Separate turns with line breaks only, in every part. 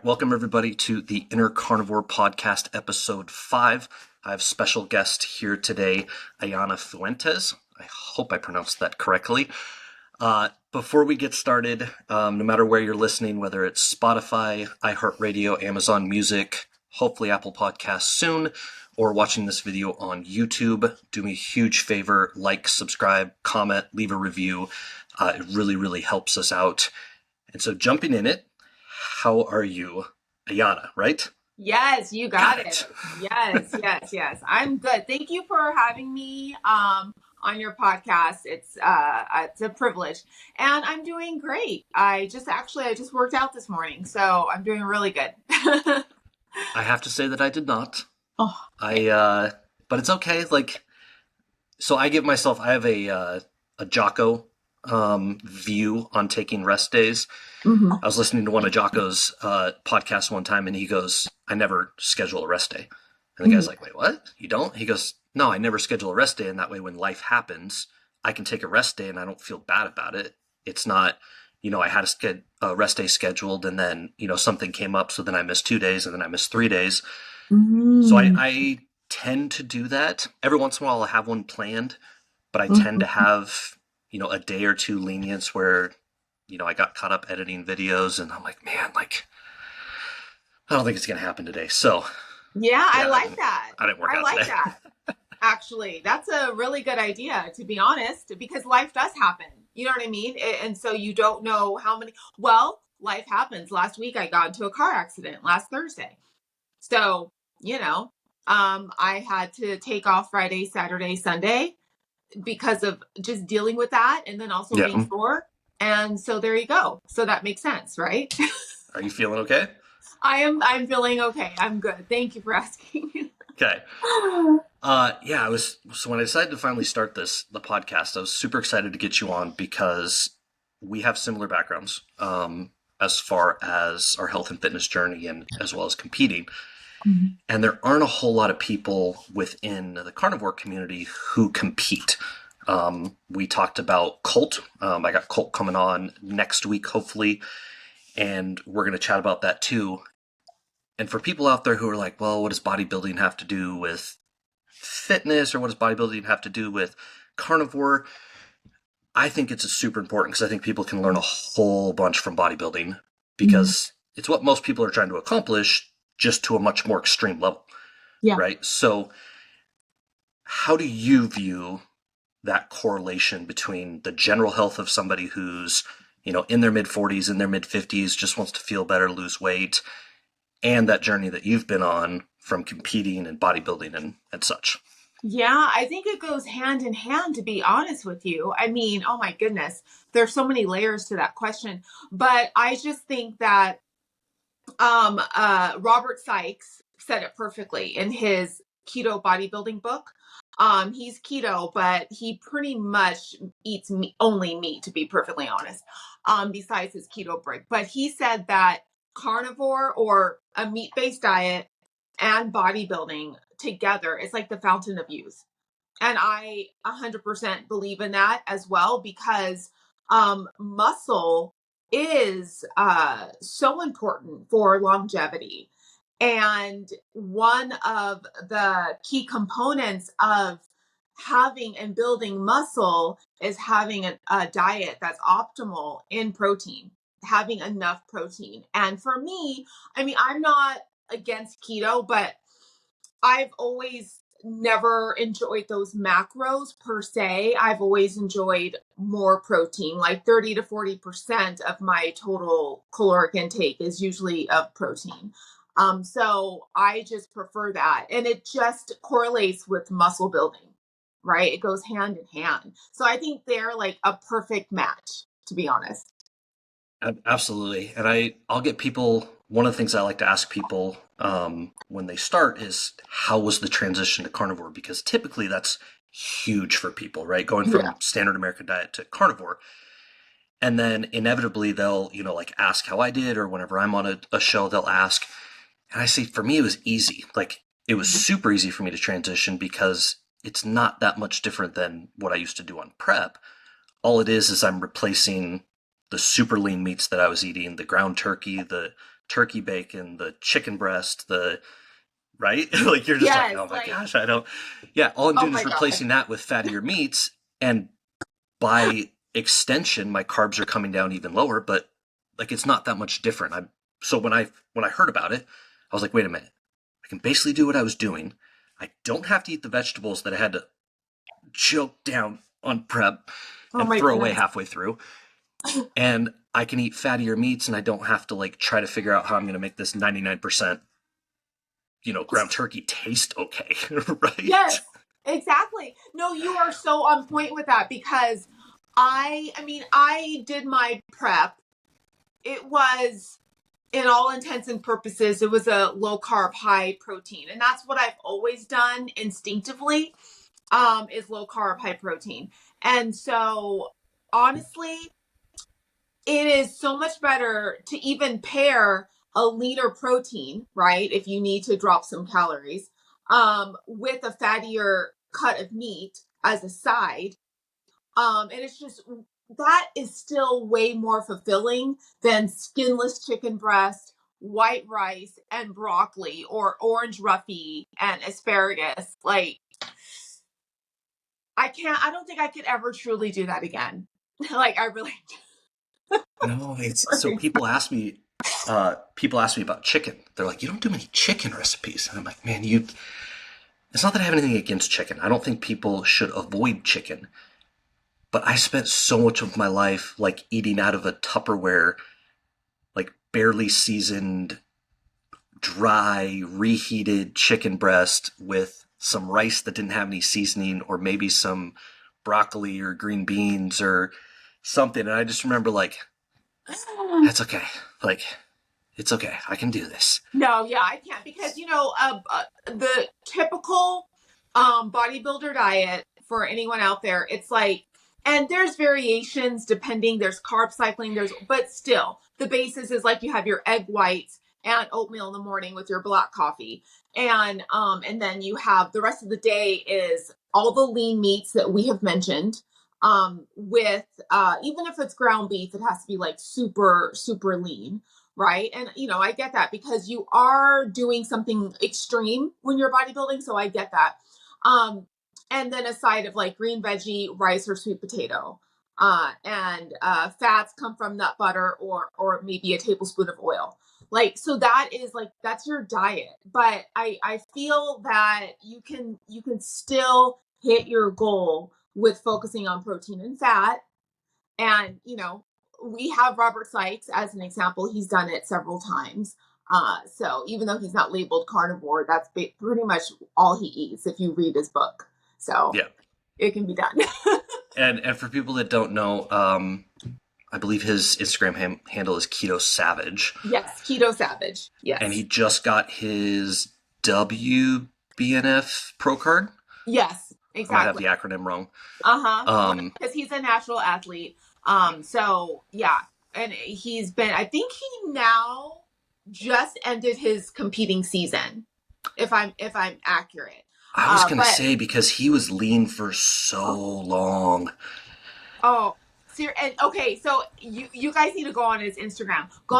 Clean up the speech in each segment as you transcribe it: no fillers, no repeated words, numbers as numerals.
welcome everybody to the Inner Carnivore Podcast, episode 5. I have special guest here today, Ayana Fuentes. I hope I pronounced that correctly. Before we get started, no matter where you're listening, whether it's Spotify, iHeartRadio, Amazon Music, hopefully Apple Podcasts soon, or watching this video on YouTube, do me a huge favor, like, subscribe, comment, leave a review. It really, really helps us out. And so jumping in it, how are you, Ayana, right?
Yes, you got it. Yes. I'm good. Thank you for having me on your podcast. It's a privilege, and I'm doing great. I just worked out this morning, so I'm doing really good.
I have to say that I did not.
Oh,
But it's okay. So I have a Jocko view on taking rest days.
mm-hmm.
I was listening to one of Jocko's podcasts one time, and he goes, I never schedule a rest day. And the guy's like, wait, what? You don't? He goes, no, I never schedule a rest day, and that way when life happens, I can take a rest day and I don't feel bad about it. It's not, I had a rest day scheduled, and then, something came up, so then I missed 2 days, and then I missed 3 days.
Mm-hmm.
So I tend to do that. Every once in a while I'll have one planned, but I tend to have, a day or two lenience where, I got caught up editing videos, and I'm like, man, I don't think it's going to happen today. So
yeah, I like that.
I didn't work out
like
today.
that. Actually, that's a really good idea, to be honest, because life does happen. You know what I mean? And so you don't know life happens. Last week I got into a car accident last Thursday. So, I had to take off Friday, Saturday, Sunday because of just dealing with that, and then also being sore. And so there you go. So that makes sense, right?
Are you feeling okay?
I'm feeling okay. I'm good. Thank you for asking.
Okay. So when I decided to finally start the podcast, I was super excited to get you on because we have similar backgrounds as far as our health and fitness journey, and as well as competing. Mm-hmm. And there aren't a whole lot of people within the carnivore community who compete. We talked about Colt. I got Colt coming on next week, hopefully, and we're going to chat about that too. And for people out there who are like, well, what does bodybuilding have to do with fitness, or what does bodybuilding have to do with carnivore? I think it's super important because I think people can learn a whole bunch from bodybuilding, because it's what most people are trying to accomplish, just to a much more extreme level.
Yeah.
Right. So how do you view that correlation between the general health of somebody who's, in their mid 40s, in their mid 50s, just wants to feel better, lose weight, and that journey that you've been on from competing and bodybuilding and such?
Yeah, I think it goes hand in hand, to be honest with you. I mean, oh my goodness, there's so many layers to that question. But I just think that Robert Sykes said it perfectly in his keto bodybuilding book. He's keto, but he pretty much eats only meat, to be perfectly honest, besides his keto break. But he said that carnivore, or a meat-based diet, and bodybuilding together, it's like the fountain of youth. And I 100% believe in that as well, because muscle is so important for longevity. And one of the key components of having and building muscle is having a diet that's optimal in protein, having enough protein. And for me, I mean, I'm not against keto, but I've always never enjoyed those macros per se. I've always enjoyed more protein, like 30 to 40% of my total caloric intake is usually of protein. So I just prefer that. And it just correlates with muscle building, right? It goes hand in hand. So I think they're like a perfect match, to be honest.
Absolutely. And I'll get people, one of the things I like to ask people when they start is, how was the transition to carnivore? Because typically that's huge for people, right? Going from standard American diet to carnivore. And then inevitably they'll, ask how I did, or whenever I'm on a show, they'll ask. And I say, for me, it was easy. It was super easy for me to transition, because it's not that much different than what I used to do on prep. All it is I'm replacing the super lean meats that I was eating, the ground turkey, the turkey bacon, the chicken breast, the right? Like you're just like,
Yes,
oh my
like,
gosh, I don't. Yeah, all I'm
oh
doing
my
is
God.
replacing that with fattier meats, and by extension, my carbs are coming down even lower. But like, it's not that much different. So when I heard about it, I was like, wait a minute, I can basically do what I was doing. I don't have to eat the vegetables that I had to choke down on prep
Oh
and
my
throw away
goodness.
halfway through. And I can eat fattier meats, and I don't have to like try to figure out how I'm going to make this 99%, ground turkey taste okay, right?
Yes, exactly. No, you are so on point with that because I mean, I did my prep. It was, in all intents and purposes, it was a low carb, high protein. And that's what I've always done instinctively, is low carb, high protein. And so honestly, it is so much better to even pair a leaner protein, right? If you need to drop some calories, with a fattier cut of meat as a side. And it's just, that is still way more fulfilling than skinless chicken breast, white rice, and broccoli, or orange roughy and asparagus. Like, I don't think I could ever truly do that again. Like, I really,
No, it's so people ask me about chicken. They're like, you don't do many chicken recipes. And I'm like, man, it's not that I have anything against chicken. I don't think people should avoid chicken. But I spent so much of my life like eating out of a Tupperware, like barely seasoned, dry, reheated chicken breast with some rice that didn't have any seasoning, or maybe some broccoli or green beans or something. And I just remember like, that's okay. Like, it's okay. I can do this.
no, yeah, I can't because the typical bodybuilder diet for anyone out there, it's like, and there's variations depending. There's carb cycling. But still, the basis is like you have your egg whites and oatmeal in the morning with your black coffee, and then you have the rest of the day is all the lean meats that we have mentioned. With even if it's ground beef, it has to be like super super lean, right? And I get that because you are doing something extreme when you're bodybuilding, so I get that. Um, and then a side of like green veggie, rice, or sweet potato. And fats come from nut butter, or maybe a tablespoon of oil. Like, so that is like, that's your diet. But I feel that you can still hit your goal with focusing on protein and fat. And, we have Robert Sykes as an example. He's done it several times. So even though he's not labeled carnivore, that's pretty much all he eats if you read his book. So
Yeah.
it can be done.
And for people that don't know, I believe his Instagram handle is Keto Savage,
Yes, Keto Savage.
and he
Yes.
just got his WBNF Pro card.
Yes,
I might have
exactly.
the acronym wrong.
Uh-huh.
Um,
Because he's a natural athlete. So yeah. And I think he now just ended his competing season, if I'm accurate.
I was gonna
But
say because he was lean for so long.
oh, and okay, so you guys need to go on his Instagram. Go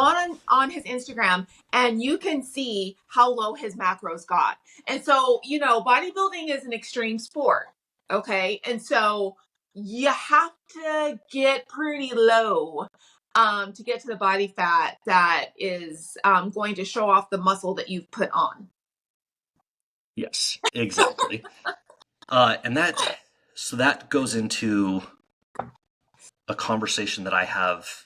on his Instagram, and you can see how low his macros got. And so, bodybuilding is an extreme sport, okay? And so you have to get pretty low to get to the body fat that is going to show off the muscle that you've put on.
Yes, exactly. And that goes into a conversation that I have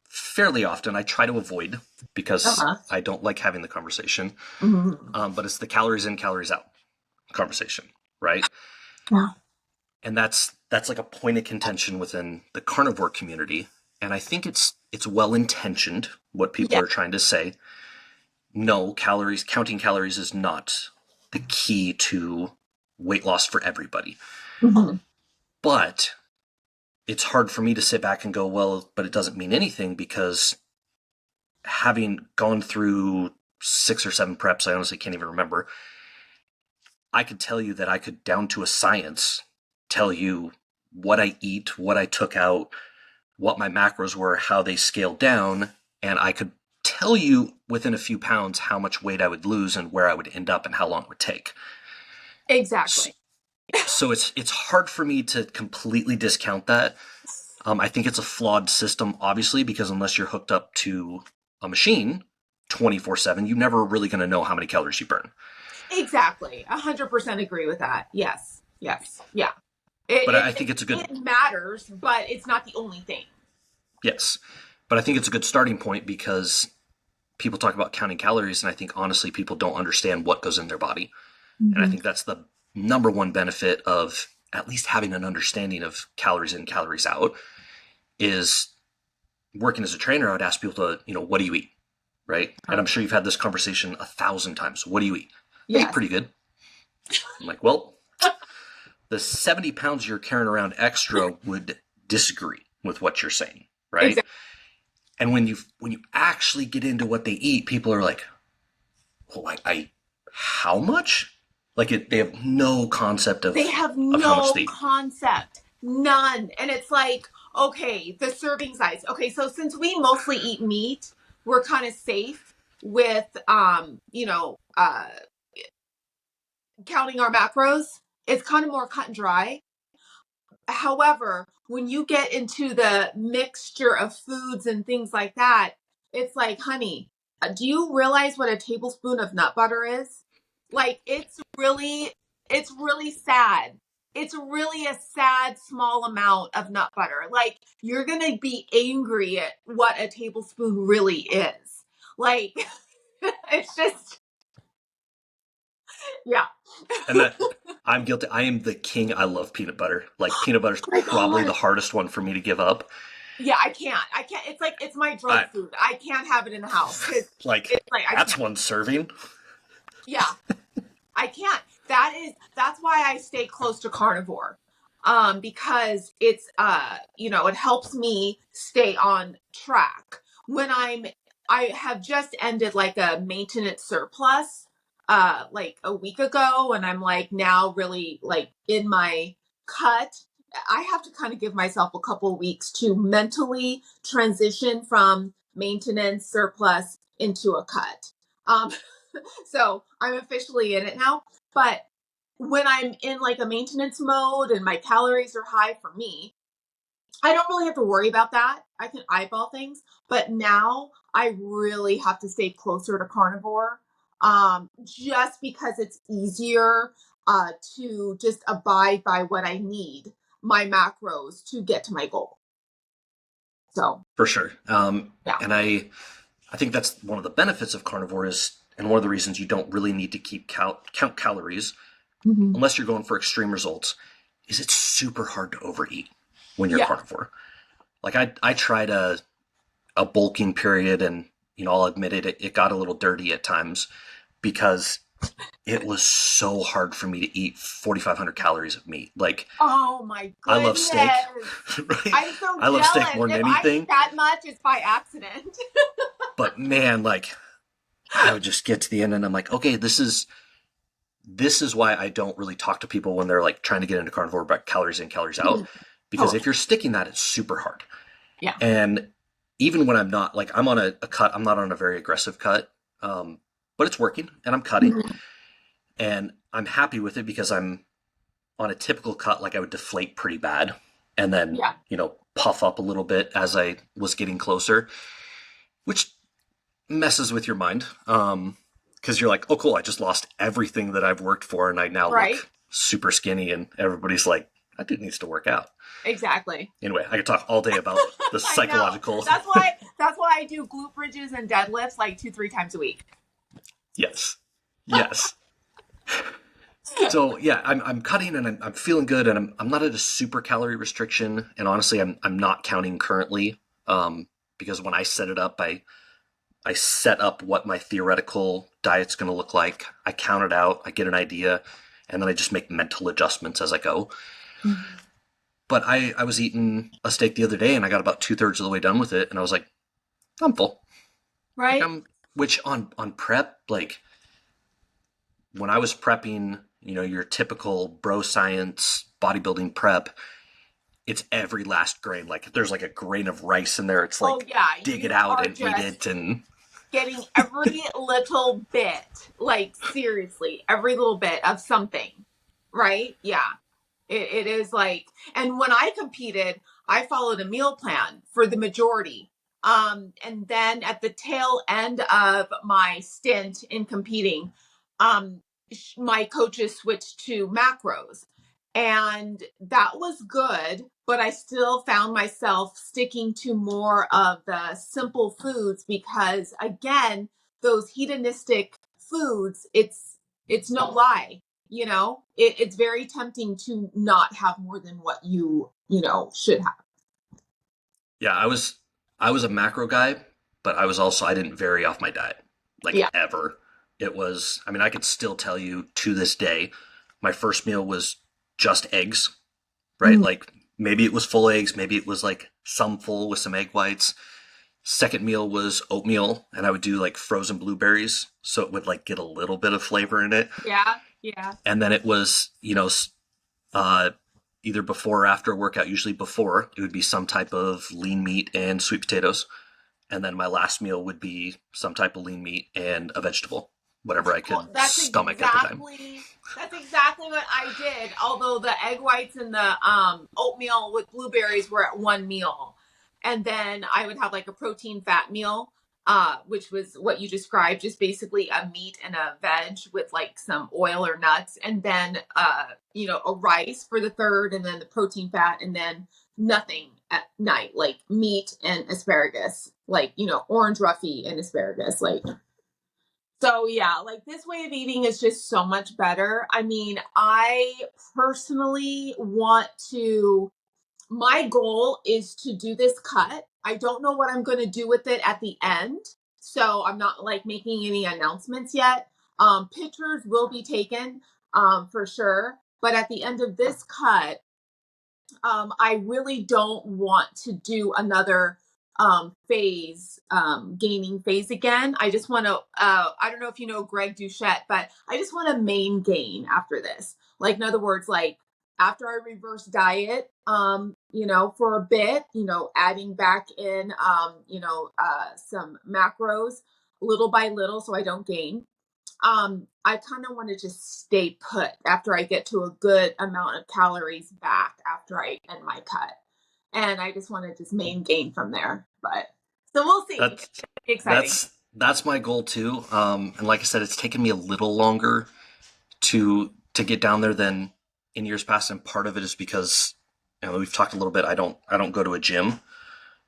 fairly often. I try to avoid because
Uh-huh.
I don't like having the conversation.
Mm-hmm.
But it's the calories in, calories out conversation, right?
Yeah.
And that's like a point of contention within the carnivore community. And I think it's well intentioned what people
Yeah.
are trying to say. No, counting calories is not the key to weight loss for everybody.
Mm-hmm.
But it's hard for me to sit back and go, well, but it doesn't mean anything because having gone through 6 or 7 preps, I honestly can't even remember. I could tell you that I could, down to a science, tell you what I eat, what I took out, what my macros were, how they scaled down, and I could tell you within a few pounds how much weight I would lose and where I would end up and how long it would take.
Exactly.
So it's hard for me to completely discount that. I think it's a flawed system, obviously, because unless you're hooked up to a machine 24/7, you're never really going to know how many calories you burn.
Exactly. 100% agree with that. Yes. Yeah.
But I think it's a good...
It matters, but it's not the only thing.
Yes. But I think it's a good starting point because people talk about counting calories, and I think, honestly, people don't understand what goes in their body. Mm-hmm. And I think that's the number one benefit of at least having an understanding of calories in, calories out, is working as a trainer. I would ask people to, what do you eat? Right? And I'm sure you've had this conversation 1,000 times. What do you eat?
Yes.
I eat pretty good. I'm like, well, the 70 pounds you're carrying around extra would disagree with what you're saying, right? Exactly. And when you actually get into what they eat, people are like, well, I how much? Like they have no concept of
They have no concept. None. And it's like, okay, the serving size. Okay, so since we mostly eat meat, we're kind of safe with counting our macros. It's kind of more cut and dry. However, when you get into the mixture of foods and things like that, it's like, honey, do you realize what a tablespoon of nut butter is? Like, it's really sad. It's really a sad, small amount of nut butter. Like, you're going to be angry at what a tablespoon really is. Like, it's just, yeah.
And that, I'm guilty. I am the king. I love peanut butter. Like, peanut butter is probably the hardest one for me to give up.
Yeah, I can't. It's like, it's my drug food. I can't have it in the house.
That's one serving.
Yeah, I can't. That's why I stay close to carnivore. Because it's, it helps me stay on track. When I have just ended like a maintenance surplus, like a week ago, and I'm like now really like in my cut. I have to kind of give myself a couple of weeks to mentally transition from maintenance surplus into a cut. So I'm officially in it now. But when I'm in like a maintenance mode and my calories are high for me, I don't really have to worry about that. I can eyeball things. But now I really have to stay closer to carnivore, just because it's easier to just abide by what I need, my macros, to get to my goal. So
for sure.
Yeah.
And I think that's one of the benefits of carnivore and one of the reasons you don't really need to keep count calories, mm-hmm. unless you're going for extreme results, is it's super hard to overeat when you're carnivore. Like I tried a bulking period, and I'll admit it got a little dirty at times because it was so hard for me to eat 4,500 calories of meat. Like,
oh my goodness,
I love steak. Right?
I'm so jealous.
I love steak more than anything.
If I eat that much, it's by accident.
But man, like, I would just get to the end and I'm like, okay, this is why I don't really talk to people when they're like trying to get into carnivore about calories in, calories out. Because if you're sticking that, it's super hard.
Yeah.
And even when I'm not, like, I'm on a cut, I'm not on a very aggressive cut, but it's working and I'm cutting. Mm-hmm. And I'm happy with it because I'm on a typical cut, like I would deflate pretty bad and then, puff up a little bit as I was getting closer, which messes with your mind. Because you're like, oh, cool, I just lost everything that I've worked for and I now look super skinny, and everybody's like, that dude needs to work out.
Exactly.
Anyway, I could talk all day about the psychological.
That's why I do glute bridges and deadlifts like 2-3 times a week.
Yes. So yeah, I'm cutting and I'm feeling good, and I'm not at a super calorie restriction, and honestly, I'm not counting currently, because when I set it up, I set up what my theoretical diet's going to look like. I count it out, I get an idea, and then I just make mental adjustments as I go. Mm-hmm. But I was eating a steak the other day, and I got about 2/3 of the way done with it, and I was like, I'm full.
Right.
Like which on prep, like when I was prepping, your typical bro science bodybuilding prep, it's every last grain. Like there's like a grain of rice in there. It's like, dig it out and eat it. And
getting every little bit, like seriously, every little bit of something, right? Yeah. It is like, and when I competed, I followed a meal plan for the majority. And then at the tail end of my stint in competing, my coaches switched to macros. And that was good, but I still found myself sticking to more of the simple foods because again, those hedonistic foods, it's no lie, it's very tempting to not have more than what should have.
Yeah, I was a macro guy, but I didn't vary off my diet like
Yeah.
ever. I mean, I could still tell you to this day, my first meal was just eggs, right?
Mm.
Like maybe it was full eggs, maybe it was like some full with some egg whites. Second meal was oatmeal, and I would do like frozen blueberries, so it would like get a little bit of flavor in it.
Yeah. Yeah.
And then it was, uh, either before or after a workout. Usually before, it would be some type of lean meat and sweet potatoes. And then my last meal would be some type of lean meat and a vegetable, whatever I
Well,
could stomach at the time.
that's exactly what I did. Although the egg whites and the oatmeal with blueberries were at one meal, and then I would have like a protein fat meal, which was what you described, just basically a meat and a veg with like some oil or nuts, and then a rice for the third, and then the protein fat, and then nothing at night, like meat and asparagus, like orange roughy and asparagus, like. So yeah, like this way of eating is just so much better. I mean, I personally my goal is to do this cut. I don't know what I'm going to do with it at the end. So I'm not like making any announcements yet. Pictures will be taken for sure. But at the end of this cut, I really don't want to do another gaining phase again. I just want to, I don't know if you know Greg Douchette, but I just want to main gain after this. Like, in other words, like after I reverse diet, for a bit, adding back in, some macros little by little so I don't gain. I kind of want to just stay put after I get to a good amount of calories back after I end my cut. And I just want to just main gain from there. But so we'll see.
That's
It's exciting.
that's my goal too. And like I said, it's taken me a little longer to get down there than in years past, and part of it is because we've talked a little bit. I don't go to a gym.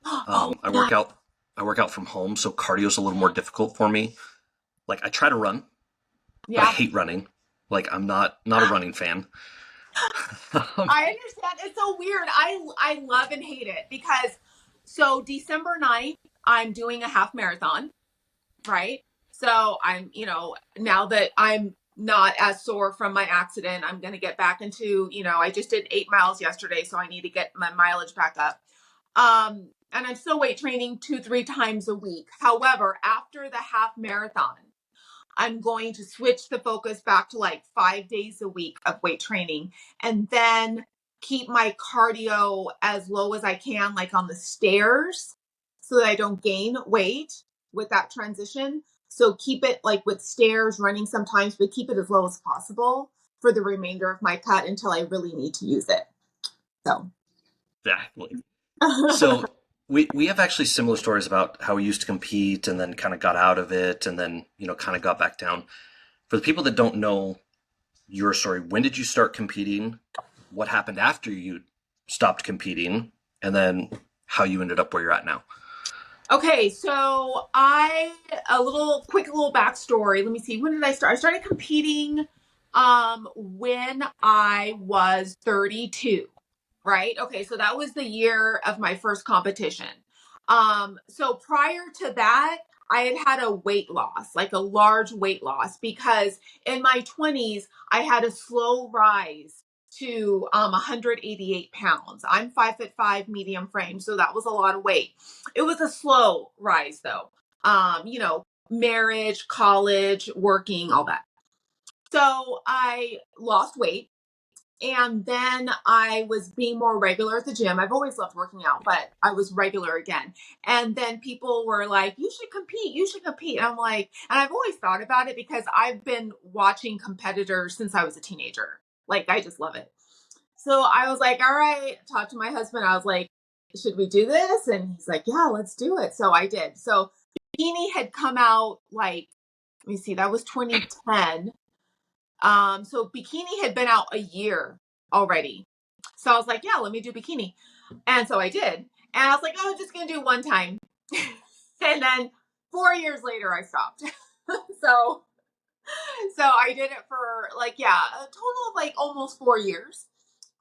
Oh,
I
yeah.
work out from home, so cardio is a little more difficult for me. Like I try to run, but I
Yeah.
hate running. Like I'm not a running fan.
I understand. It's so weird. I love and hate it because so December 9th, I'm doing a half marathon, right? So I'm, now that I'm not as sore from my accident, I'm going to get back into, I just did 8 miles yesterday, so I need to get my mileage back up. And I'm still weight training 2-3 times a week. However, after the half marathon, I'm going to switch the focus back to like 5 days a week of weight training and then keep my cardio as low as I can, like on the stairs, so that I don't gain weight with that transition. So keep it like with stairs, running sometimes, but keep it as low as possible for the remainder of my cut until I really need to use it. So.
Exactly. So we have actually similar stories about how we used to compete and then kind of got out of it and then kind of got back down. For the people that don't know your story, when did you start competing? What happened after you stopped competing? And then how you ended up where you're at now?
Okay, so quick little backstory. Let me see. When did I start? I started competing when I was 32, right? Okay, so that was the year of my first competition. So prior to that, I had a weight loss, like a large weight loss, because in my 20s, I had a slow rise to 188 pounds. I'm 5'5", medium frame, so that was a lot of weight. It was a slow rise though. Marriage, college, working, all that. So I lost weight And then I was being more regular at the gym. I've always loved working out, but I was regular again. And then people were like, you should compete. You should compete. And I'm like, and I've always thought about it because I've been watching competitors since I was a teenager. Like, I just love it. So I was like, all right, talked to my husband. I was like, should we do this? And he's like, yeah, let's do it. So I did. So Bikini had come out like, let me see, that was 2010. So Bikini had been out a year already. So I was like, yeah, let me do Bikini. And so I did. And I was like, oh, I'm just going to do one time. And then 4 years later, I stopped. so, so I did it for like, yeah, a total of like almost 4 years.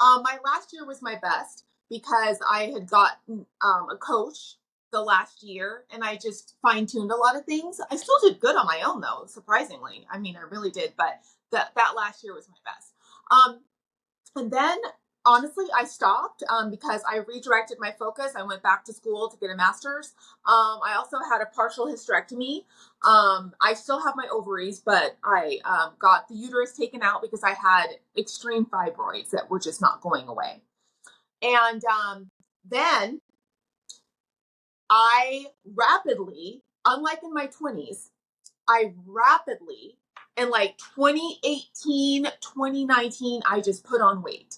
My last year was my best because I had gotten a coach the last year and I just fine tuned a lot of things. I still did good on my own though, surprisingly. I mean, I really did, but that last year was my best. And then honestly, I stopped because I redirected my focus. I went back to school to get a master's. I also had a partial hysterectomy. I still have my ovaries, but I got the uterus taken out because I had extreme fibroids that were just not going away. And then I rapidly, unlike in my 20s, I rapidly, in like 2018, 2019, I just put on weight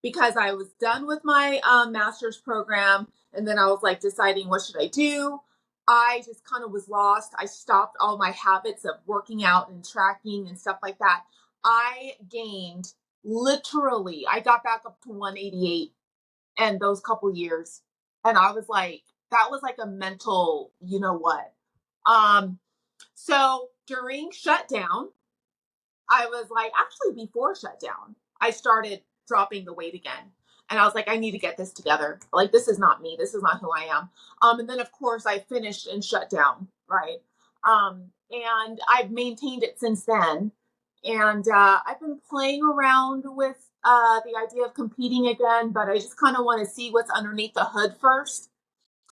because I was done with my master's program. And then I was like deciding what should I do. I just kind of was lost. I stopped all my habits of working out and tracking and stuff like that. I gained literally, I got back up to 188 in those couple years. And I was like, that was like a mental, you know what? So during shutdown, I was like, actually, before shutdown, I started dropping the weight again. And I was like, I need to get this together. Like, this is not me. This is not who I am. And then, of course, I finished and shut down, right? And I've maintained it since then. And I've been playing around with the idea of competing again, but I just kind of want to see what's underneath the hood first.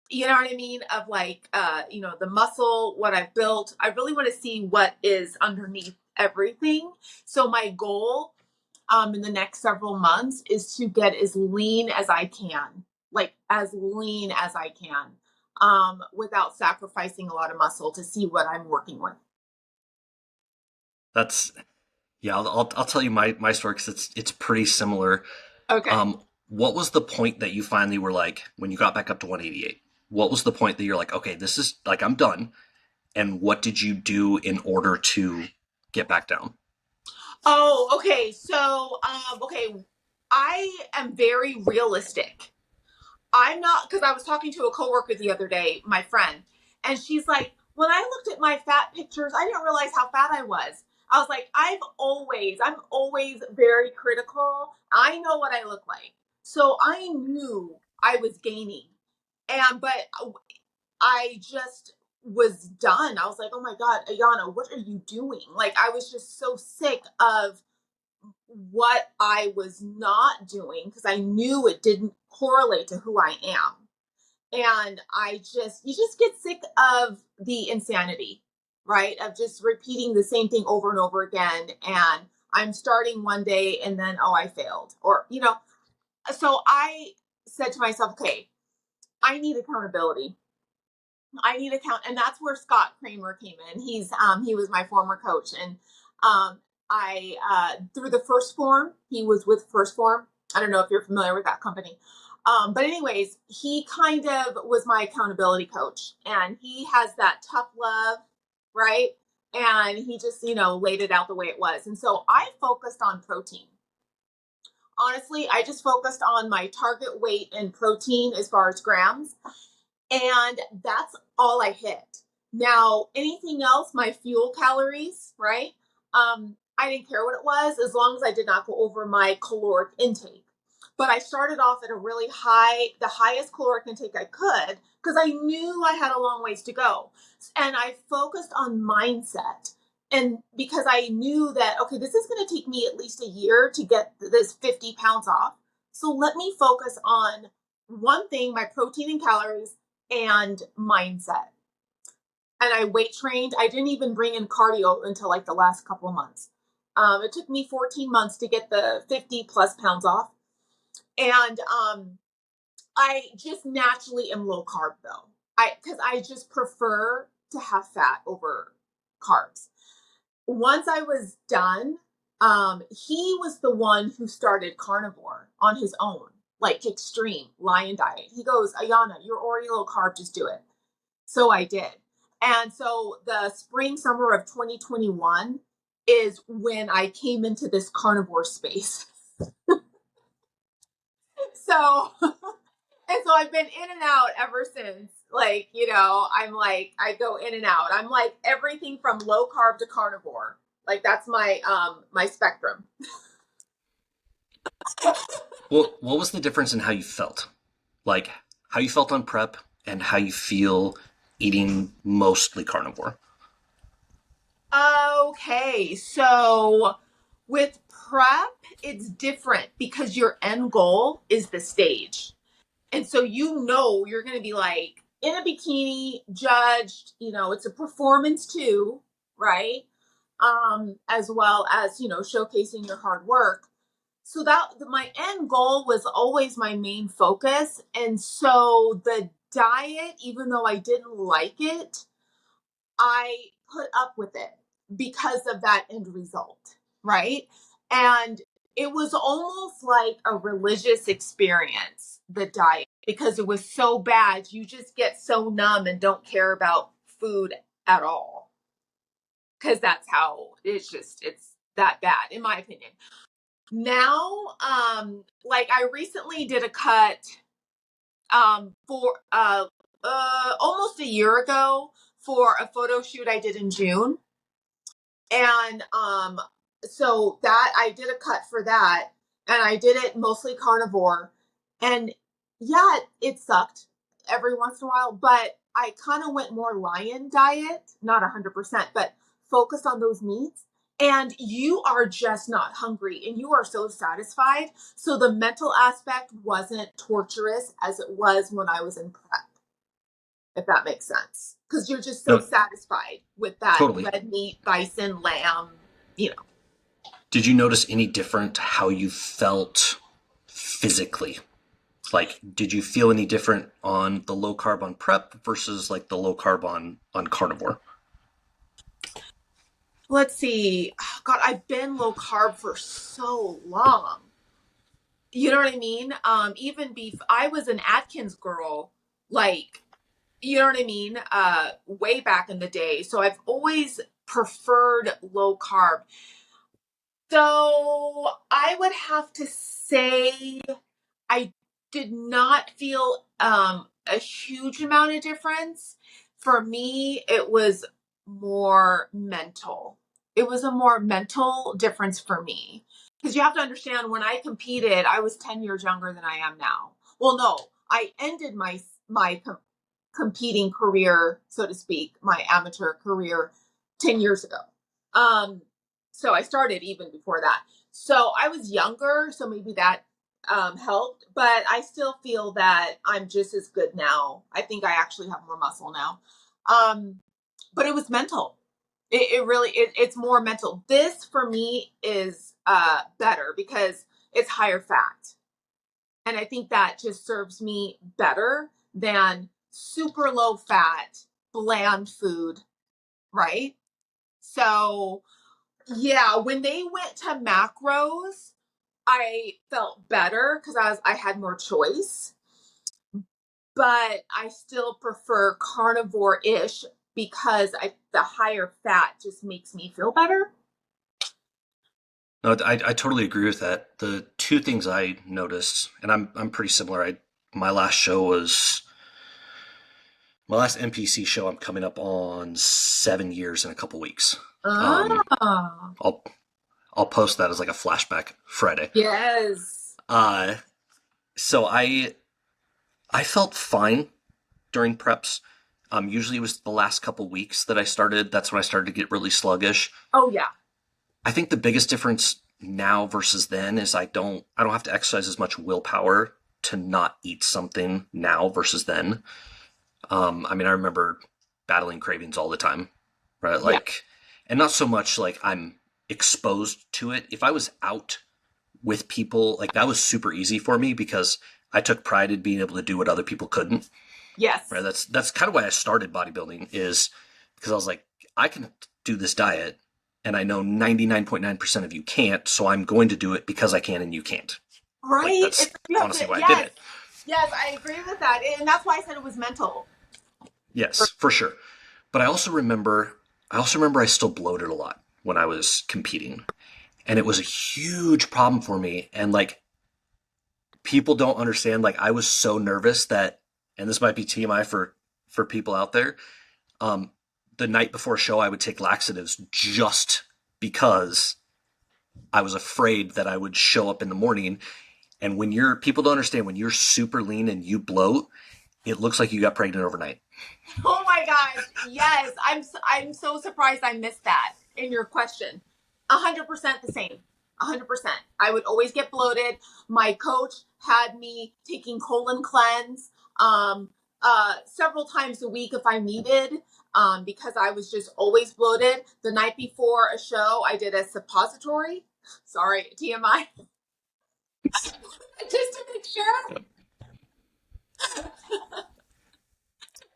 You know what I mean? Of like, the muscle, what I've built. I really want to see what is underneath everything. So my goal in the next several months is to get as lean as I can, like as lean as I can, without sacrificing a lot of muscle to see what I'm working with.
That's yeah. I'll tell you my story because it's pretty similar.
Okay.
What was the point that you finally were like when you got back up to 188? What was the point that you're like, okay, this is like I'm done? And what did you do in order to get back down?
Oh, okay. So, okay, I am very realistic. I'm not, because I was talking to a coworker the other day, my friend, and she's like, when I looked at my fat pictures, I didn't realize how fat I was. I was like, I'm always very critical. I know what I look like. So I knew I was gaining. But I just was done. I was like, oh my God, Ayana, what are you doing? Like, I was just so sick of what I was not doing because I knew it didn't correlate to who I am. And you just get sick of the insanity, right? Of just repeating the same thing over and over again. And I'm starting one day and then, oh, I failed. So I said to myself, okay, I need accountability. I need account, and that's where Scott Kramer came in. He was my former coach, and I through the First Form, he was with First Form. I don't know if you're familiar with that company, but anyways, he kind of was my accountability coach, and he has that tough love, right? And he just laid it out the way it was, and so I focused on protein. Honestly, I just focused on my target weight and protein as far as grams. And that's all I hit. Now, anything else, my fuel calories, right? I didn't care what it was as long as I did not go over my caloric intake. But I started off at a really the highest caloric intake I could, because I knew I had a long ways to go. And I focused on mindset. And because I knew that, okay, this is going to take me at least a year to get this 50 pounds off. So let me focus on one thing, my protein and calories, and mindset. And I weight trained. I didn't even bring in cardio until like the last couple of months. It took me 14 months to get the 50 plus pounds off. And I just naturally am low carb though. Because I just prefer to have fat over carbs. Once I was done, he was the one who started carnivore on his own, like extreme lion diet. He goes, Ayana, you're already low carb, just do it. So I did. And so the spring, summer of 2021 is when I came into this carnivore space. So, and so I've been in and out ever since. Like, I'm like, I go in and out. I'm like everything from low carb to carnivore. Like that's my spectrum.
Well, what was the difference in how you felt? Like how you felt on prep and how you feel eating mostly carnivore?
Okay, so with prep, it's different because your end goal is the stage. And so you're going to be like in a bikini, judged, it's a performance too, right? As well as, showcasing your hard work. So that my end goal was always my main focus. And so the diet, even though I didn't like it, I put up with it because of that end result, right? And it was almost like a religious experience, the diet, because it was so bad. You just get so numb and don't care about food at all. Because that's how it's that bad, in my opinion. Now, like I recently did a cut for almost a year ago for a photo shoot I did in June. And so that I did a cut for that and I did it mostly carnivore. And yeah, it sucked every once in a while, but I kind of went more lion diet, not 100%, but focused on those meats. And you are just not hungry and you are so satisfied. So the mental aspect wasn't torturous as it was when I was in prep, if that makes sense. Because you're just so
No,
satisfied with that
totally.
red meat, bison, lamb, you know.
Did you notice any different how you felt physically? Like, did you feel any different on the low carb on prep versus like the low carb on carnivore?
Let's see. Oh, God, I've been low carb for so long. You know what I mean? Even beef. I was an Atkins girl, like, you know what I mean? Way back in the day. So I've always preferred low carb. So I would have to say I did not feel a huge amount of difference. For me, it was more mental. It was a more mental difference for me. Because you have to understand, when I competed, I was 10 years younger than I am now. Well, no, I ended my competing career, so to speak, my amateur career 10 years ago. Um, so I started even before that. So I was younger, so maybe that helped, but I still feel that I'm just as good now. I think I actually have more muscle now. But it was mental. It really, it's more mental. This for me is better because it's higher fat. And I think that just serves me better than super low fat, bland food, right? So yeah, when they went to macros, I felt better because I had more choice, but I still prefer carnivore-ish because the higher fat just makes me feel better.
No, I totally agree with that. The two things I noticed, and I'm pretty similar. My last show was my last NPC show. I'm coming up on 7 years in a couple weeks. Um,
Ah,
I'll I'll post that as like a flashback Friday.
yes.
Uh, so I felt fine during preps. Usually it was the last couple weeks that I started. That's when I started to get really sluggish.
Oh yeah.
I think the biggest difference now versus then is I don't have to exercise as much willpower to not eat something now versus then. I mean, I remember battling cravings all the time, right?
Yeah.
Like, and not so much like I'm exposed to it, if I was out with people, like that was super easy for me because I took pride in being able to do what other people couldn't.
Yes.
Right. That's kind of why I started bodybuilding, is because I was like, I can do this diet and I know 99.9% of you can't. So I'm going to do it because I can and you can't. Like
Right?
that's honestly why I did
Yes.
it.
Yes, I agree with that. And that's why I said it was mental.
Yes, for sure. But I also remember I still bloated a lot when I was competing. And it was a huge problem for me. And like people don't understand, like I was so nervous that, and this might be TMI for people out there, um, the night before a show I would take laxatives just because I was afraid that I would show up in the morning. And when you're people don't understand, when you're super lean and you bloat, it looks like you got pregnant overnight.
Oh my gosh. Yes. I'm so surprised I missed that in your question. 100% the same. 100%. I would always get bloated. My coach had me taking colon cleanse several times a week if I needed, because I was just always bloated. The night before a show, I did a suppository. Sorry, TMI. Just to make sure.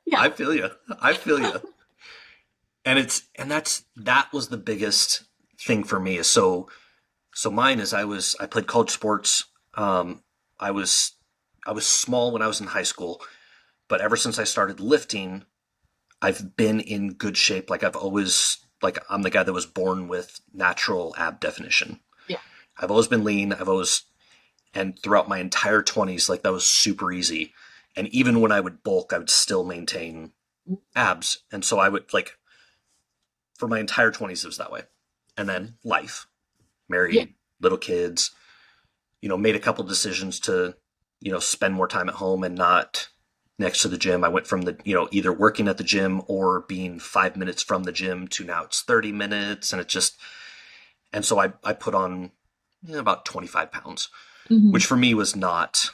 Yeah.
I feel you. I feel you. That was the biggest thing for me. So mine is I played college sports. I was I was small when I was in high school, but ever since I started lifting, I've been in good shape. Like I've always like I'm the guy that was born with natural ab definition.
Yeah.
I've always been lean. And throughout my entire 20s, like that was super easy. And even when I would bulk, I would still maintain abs. And so I would like for my entire 20s, it was that way. And then life,
Yeah.
married, little kids, made a couple decisions to, spend more time at home and not next to the gym. I went from either working at the gym or being 5 minutes from the gym to now it's 30 minutes. And so I put on about 25 pounds,
Mm-hmm.
which for me was not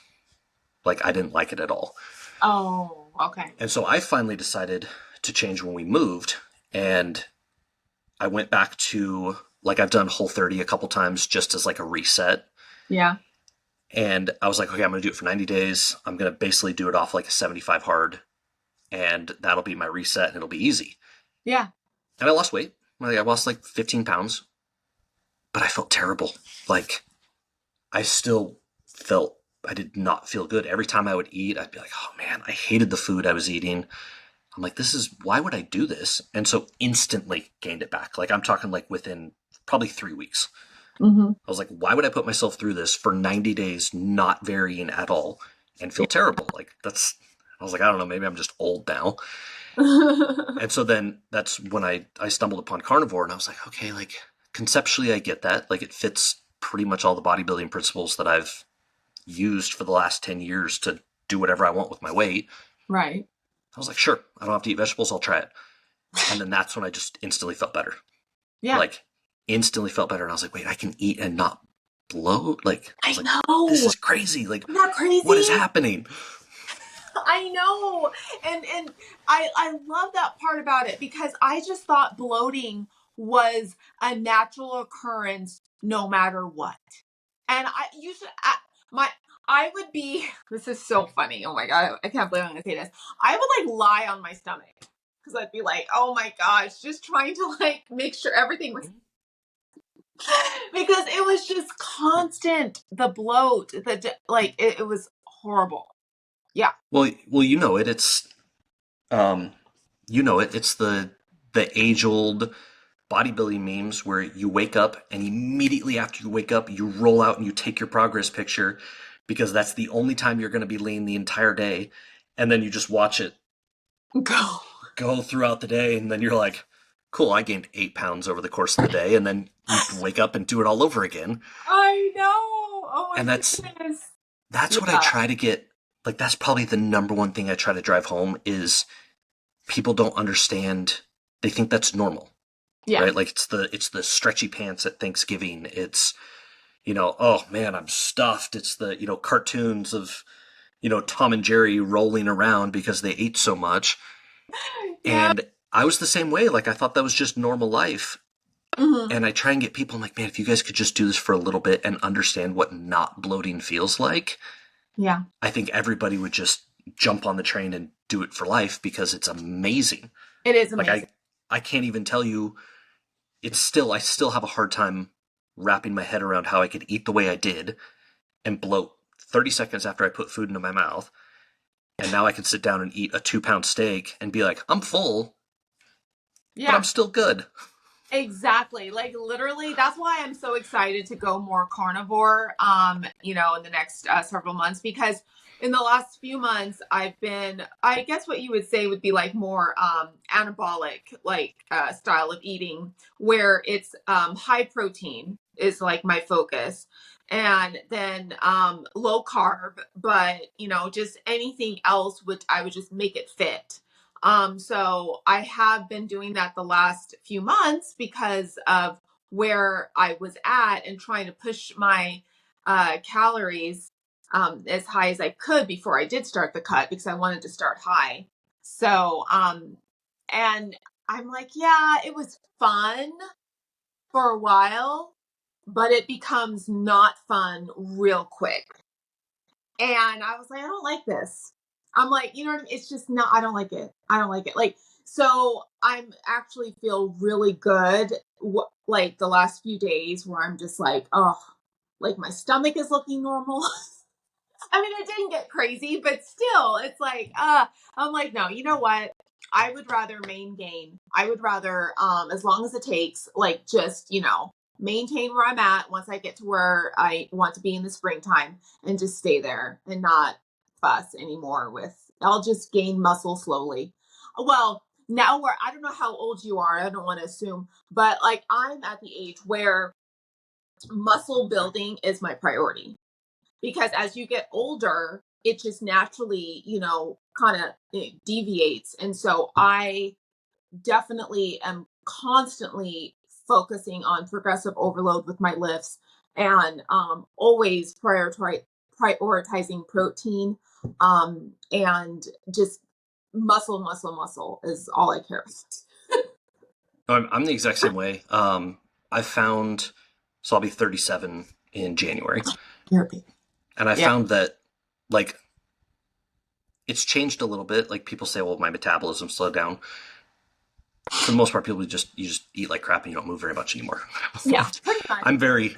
like, I didn't like it at all.
Oh, okay.
And so I finally decided to change when we moved. And I went back to, like, I've done Whole30 a couple times just as like a reset.
Yeah.
And I was like, okay, I'm going to do it for 90 days. I'm going to basically do it off like a 75 hard, and that'll be my reset and it'll be easy.
Yeah.
And I lost weight. I lost like 15 pounds, but I felt terrible. Like, I still felt, I did not feel good. Every time I would eat, I'd be like, oh man, I hated the food I was eating. I'm like, why would I do this? And so instantly gained it back. Like, I'm talking like within probably 3 weeks.
Mm-hmm.
I was like, why would I put myself through this for 90 days, not varying at all, and feel terrible? Like, I was like, I don't know, maybe I'm just old now. And so then that's when I stumbled upon carnivore, and I was like, okay, like conceptually, I get that. Like, it fits pretty much all the bodybuilding principles that I've used for the last 10 years to do whatever I want with my weight.
Right.
I was like, sure, I don't have to eat vegetables, I'll try it. And then that's when I just instantly felt better.
Yeah.
Like, instantly felt better. And I was like, wait, I can eat and not bloat? Like, I was
I
like,
know.
this is crazy. Like,
Isn't that crazy?
what is happening?
I know. And I love that part about it, because I just thought bloating was a natural occurrence no matter what. And I would be, this is so funny. Oh my God. I can't believe I'm going to say this. I would like lie on my stomach, because I'd be like, oh my gosh, just trying to like make sure everything was, because it was just constant. The bloat, it was horrible. Yeah.
Well, it's, it's the age old bodybuilding memes where you wake up and immediately after you wake up, you roll out and you take your progress picture because that's the only time you're going to be lean the entire day. And then you just watch it go throughout the day. And then you're like, cool, I gained 8 pounds over the course of the day. And then you wake up and do it all over again.
I know. Oh my
And
goodness.
that's what I try to get. Like, that's probably the number one thing I try to drive home is people don't understand. They think that's normal.
Yeah.
Right? Like, it's the stretchy pants at Thanksgiving. It's, oh man, I'm stuffed. It's the, cartoons of, Tom and Jerry rolling around because they ate so much.
Yeah.
And I was the same way. Like, I thought that was just normal life.
Mm-hmm.
And I try and get people, I'm like, man, if you guys could just do this for a little bit and understand what not bloating feels like,
Yeah.
I think everybody would just jump on the train and do it for life because it's amazing.
It is
Like
amazing.
I can't even tell you, I still have a hard time wrapping my head around how I could eat the way I did and bloat 30 seconds after I put food into my mouth. And now I can sit down and eat a 2-pound steak and be like, I'm full, but
Yeah.
I'm still good.
Exactly. Like literally, that's why I'm so excited to go more carnivore, in the next several months, because in the last few months, I've been, I guess what you would say would be like more anabolic, like style of eating, where it's high protein is like my focus. And then low carb, but just anything else, which I would just make it fit. So I have been doing that the last few months because of where I was at and trying to push my calories as high as I could before I did start the cut because I wanted to start high. So, and I'm like, yeah, it was fun for a while, but it becomes not fun real quick. And I was like, I don't like this. I'm like, you know what I mean? It's just not, I don't like it. I don't like it. Like, so I'm actually feel really good, like the last few days where I'm just like, oh, like my stomach is looking normal. I mean, it didn't get crazy, but still, it's like, I'm like, no, you know what? I would rather main gain. I would rather, as long as it takes, like, just, maintain where I'm at once I get to where I want to be in the springtime and just stay there and not fuss anymore with, I'll just gain muscle slowly. Well, now where I don't know how old you are, I don't want to assume, but like I'm at the age where muscle building is my priority because as you get older, it just naturally, kind of deviates. And so I definitely am constantly focusing on progressive overload with my lifts and always prioritizing protein and just muscle is all I care about.
I'm the exact same way. I found, so I'll be 37 in January.
You're a baby.
And I
Yeah.
found that, like, it's changed a little bit. Like, people say, well, my metabolism slowed down. For the most part, you just eat like crap and you don't move very much anymore.
Yeah, pretty much.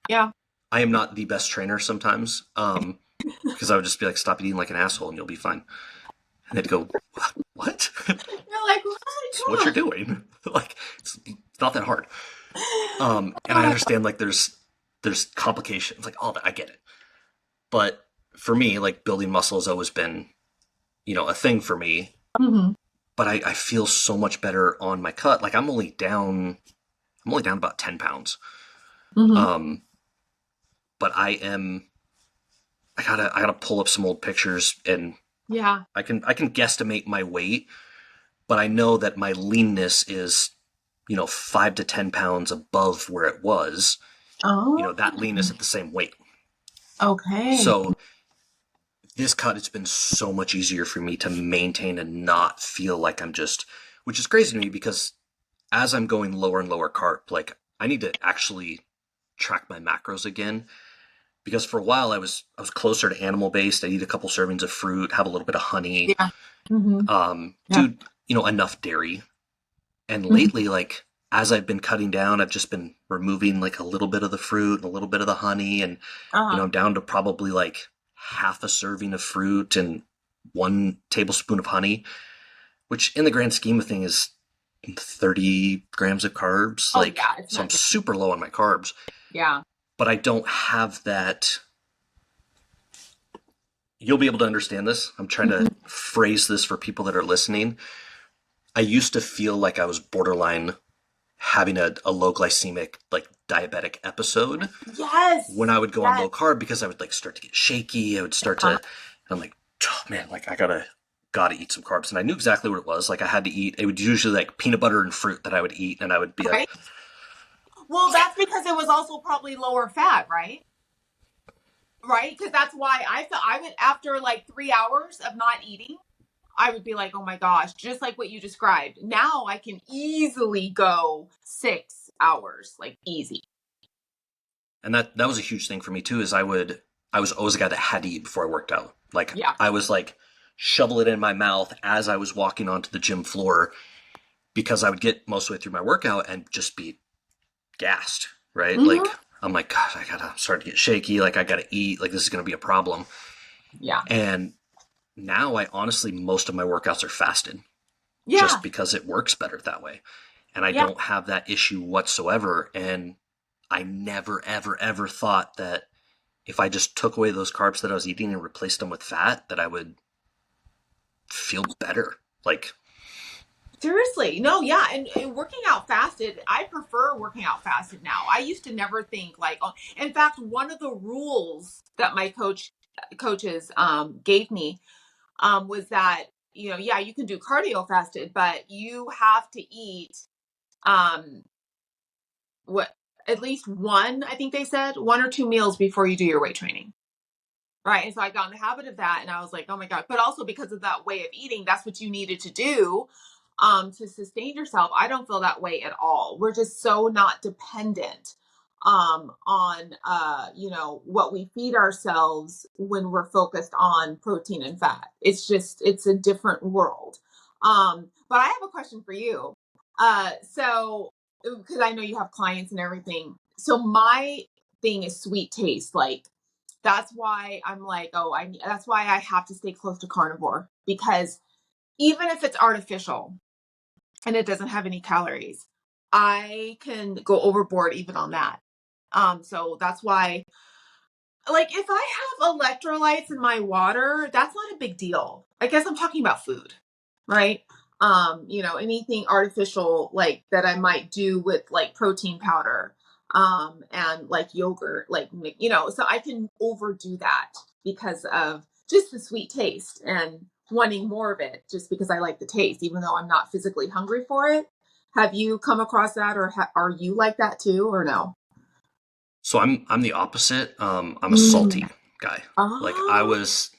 Yeah.
I am not the best trainer sometimes, because I would just be like, stop eating like an asshole and you'll be fine. And they'd go, what?
You're like, what?
It's what you're doing. Like, it's not that hard. And I understand, like, there's complications. Like, all that, I get it. But for me, like, building muscle has always been, a thing for me.
Mm-hmm.
But I feel so much better on my cut. Like, I'm only down about 10 pounds.
Mm-hmm.
But I gotta pull up some old pictures and
Yeah.
I can guesstimate my weight, but I know that my leanness is, 5 to 10 pounds above where it was,
Oh,
that leanness at the same weight.
okay.
So this cut, it's been so much easier for me to maintain and not feel like I'm just, which is crazy to me because as I'm going lower and lower carb, like I need to actually track my macros again because for a while I was closer to animal based. I'd eat a couple servings of fruit, have a little bit of honey,
Yeah. Mm-hmm. Yeah.
do, enough dairy. And
Mm-hmm.
lately, like as I've been cutting down, I've just been removing like a little bit of the fruit and a little bit of the honey. And,
Uh-huh.
I'm down to probably like half a serving of fruit and 1 tablespoon of honey, which in the grand scheme of things is 30 grams of carbs.
Oh
Like,
yeah, it's
so I'm
not.
super low on my carbs,
Yeah.
but I don't have that. You'll be able to understand this. I'm trying to
Mhm.
phrase this for people that are listening. I used to feel like I was borderline having a low glycemic, like diabetic episode when
Yes.
I would go on
Yes.
low carb because I would like start to get shaky. I would start to,
Uh-huh.
and I'm like, oh man, like I gotta eat some carbs. And I knew exactly what it was. Like I had to eat, it was usually like peanut butter and fruit that I would eat. And I would be like,
Right. Well, that's because it was also probably lower fat, right? Right? Because that's why I felt I would after like 3 hours of not eating, I would be like, oh my gosh, just like what you described. Now I can easily go hours, like easy.
And that was a huge thing for me too, is I was always a guy that had to eat before I worked out. Like
Yeah.
I was like shovel it in my mouth as I was walking onto the gym floor, because I would get most of the way through my workout and just be gassed, right?
Mm-hmm.
Like I'm like, God, I'm starting to get shaky. Like I gotta eat. Like this is gonna be a problem.
Yeah.
And now I honestly, most of my workouts are fasted,
Yeah.
just because it works better that way. And I
Yeah.
don't have that issue whatsoever. And I never, ever, ever thought that if I just took away those carbs that I was eating and replaced them with fat, that I would feel better. Like,
Seriously. No, yeah. And working out fasted, I prefer working out fasted now. I used to never think like, oh, in fact, one of the rules that my coaches gave me was that, yeah, you can do cardio fasted, but you have to eat um what at least one, I think they said, 1 or 2 meals before you do your weight training. Right. And so I got in the habit of that, and I was like, oh my God. But also because of that way of eating, that's what you needed to do to sustain yourself. I don't feel that way at all. We're just so not dependent on what we feed ourselves when we're focused on protein and fat. It's a different world. But I have a question for you. So because I know you have clients and everything. So my thing is sweet taste. Like that's why I'm like, that's why I have to stay close to carnivore, because even if it's artificial and it doesn't have any calories, I can go overboard even on that. So that's why, like, if I have electrolytes in my water, that's not a big deal. I guess I'm talking about food, right? Anything artificial like that I might do with like protein powder, and like yogurt, so I can overdo that because of just the sweet taste and wanting more of it just because I like the taste, even though I'm not physically hungry for it. Have you come across that, or are you like that too, or no?
so I'm the opposite. I'm a salty
Mm.
guy. Like
Oh,
I
oh,
was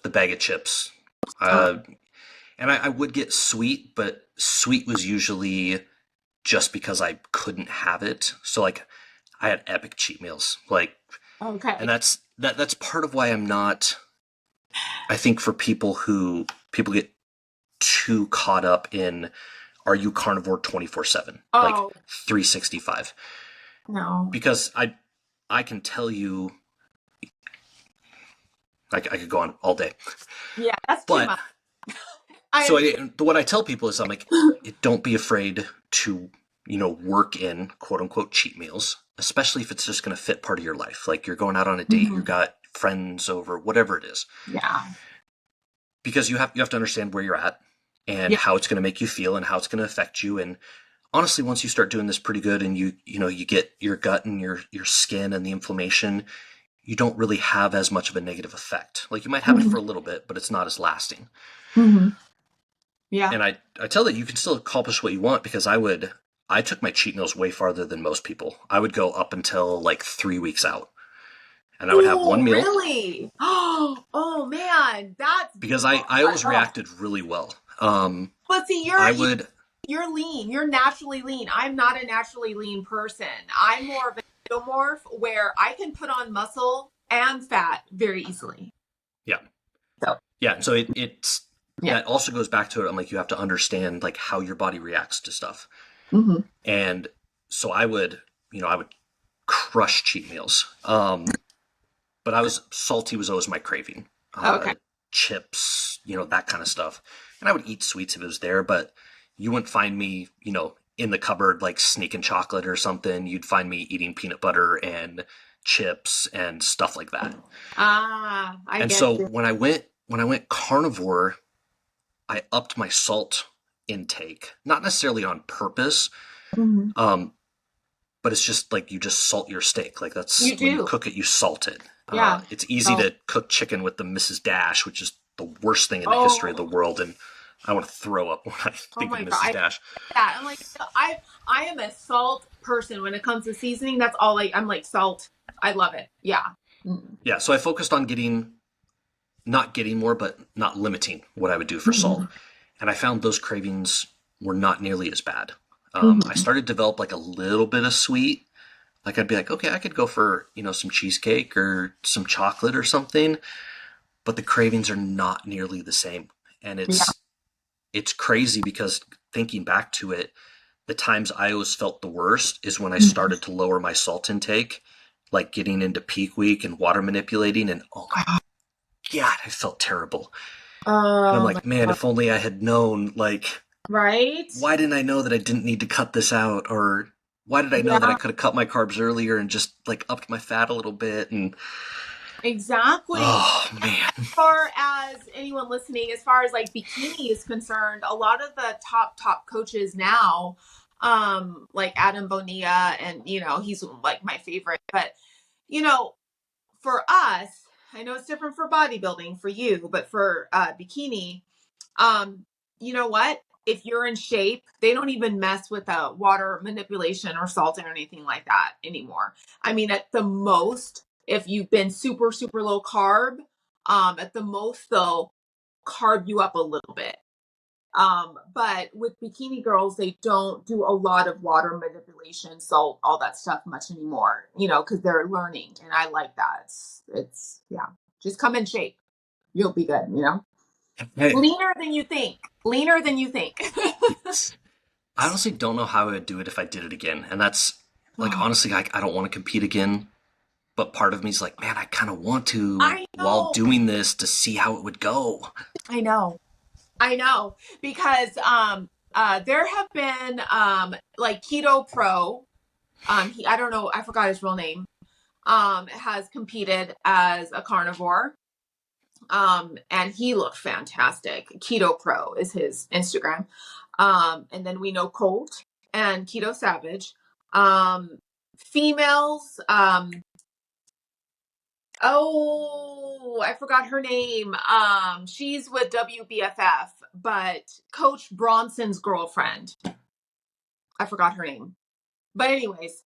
the bag of chips.
oh,
And I would get sweet, but sweet was usually just because I couldn't have it. So like I had epic cheat meals. Like,
okay.
and that's part of why I'm not, I think for people get too caught up in, are you carnivore 24/7, like
Oh,
365?
no.
Because I can tell you, I could go on all day.
Yeah, that's too
But
much. I
so
understand.
what I tell people is I'm like, don't be afraid to, work in quote unquote cheat meals, especially if it's just going to fit part of your life. Like you're going out on a date, you
Mhm.
got friends over, whatever it is,
Yeah.
because you have to understand where you're at and
Yeah.
how it's going to make you feel and how it's going to affect you. And honestly, once you start doing this pretty good and you get your gut and your skin and the inflammation, you don't really have as much of a negative effect. Like you might have it
Mhm.
for a little bit, but it's not as lasting.
Mhm. Yeah.
And I tell that you can still accomplish what you want, because I took my cheat meals way farther than most people. I would go up until like 3 weeks out, and I would have one
Oh,
meal,
really? Oh man, that's
because I always reacted really well.
but see,
I would,
you're lean. You're naturally lean. I'm not a naturally lean person. I'm more of an endomorph where I can put on muscle and fat very easily.
yeah,
So
yeah. And so it's
yeah.
that also goes back to it. I'm like, you have to understand like how your body reacts to stuff.
Hmm.
And so I would crush cheat meals. But salty was always my craving.
Okay.
Chips, that kind of stuff. And I would eat sweets if it was there, but you wouldn't find me, in the cupboard like sneaking chocolate or something. You'd find me eating peanut butter and chips and stuff like that.
Ah, I
And
get
so
you.
when I went carnivore, I upped my salt intake, not necessarily on purpose,
Hmm.
um, but it's just like you just salt your steak. Like that's
You
when you
do.
cook it, you salt it.
Yeah.
It's easy
So,
to cook chicken with the Mrs. Dash, which is the worst thing in the history of the
oh,
world, and I want to throw up when I
oh
think of
my God.
Mrs. Dash.
That. I'm like, I am a salt person when it comes to seasoning. That's all I'm like salt. I love it. Yeah. Mm.
Yeah, so I focused on not getting more, but not limiting what I would do for salt,
Mhm.
and I found those cravings were not nearly as bad. I
Mhm.
started to develop like a little bit of sweet. Like I'd be like, okay, I could go for, some cheesecake or some chocolate or something, but the cravings are not nearly the same. And
Yeah.
it's crazy because thinking back to it, the times I always felt the worst is when I
Mhm.
started to lower my salt intake, like getting into peak week and water manipulating, and oh my God, I felt terrible. And I'm
Oh my
like, man,
God.
if only I had known, like,
Right?
why didn't I know that I didn't need to cut this out? Or why did I know that I
Yeah,
could have cut my carbs earlier and just like upped my fat a little bit? And
exactly.
oh man.
Far as anyone listening, as far as like bikini is concerned, a lot of the top coaches now, like Adam Bonilla, and he's like my favorite. But you know, for us, I know it's different for bodybuilding for you, but for bikini, um, you know what? If you're in shape, they don't even mess with water manipulation or salting or anything like that anymore. I mean, at the most, if you've been super, super low carb, at the most they'll carb you up a little bit. But with bikini girls, they don't do a lot of water manipulation, salt, all that stuff much anymore, because they're learning. And I like that. Yeah, just come in shape. You'll be good.
Hey,
Leaner than you think. Leaner than you think.
yes. I honestly don't know how I would do it if I did it again. And that's like,
Oh,
honestly, I don't want to compete again. But part of me is like, man, I kind of want to
I
while
know.
doing this to see how it would go.
I know. I know. Because there have been like Keto Pro. I don't know, I forgot his real name. Has competed as a carnivore. And he looked fantastic. Keto Pro is his Instagram. And then we know Colt and Keto Savage. Females, oh, I forgot her name. She's with WBFF, but Coach Bronson's girlfriend. I forgot her name. But anyways,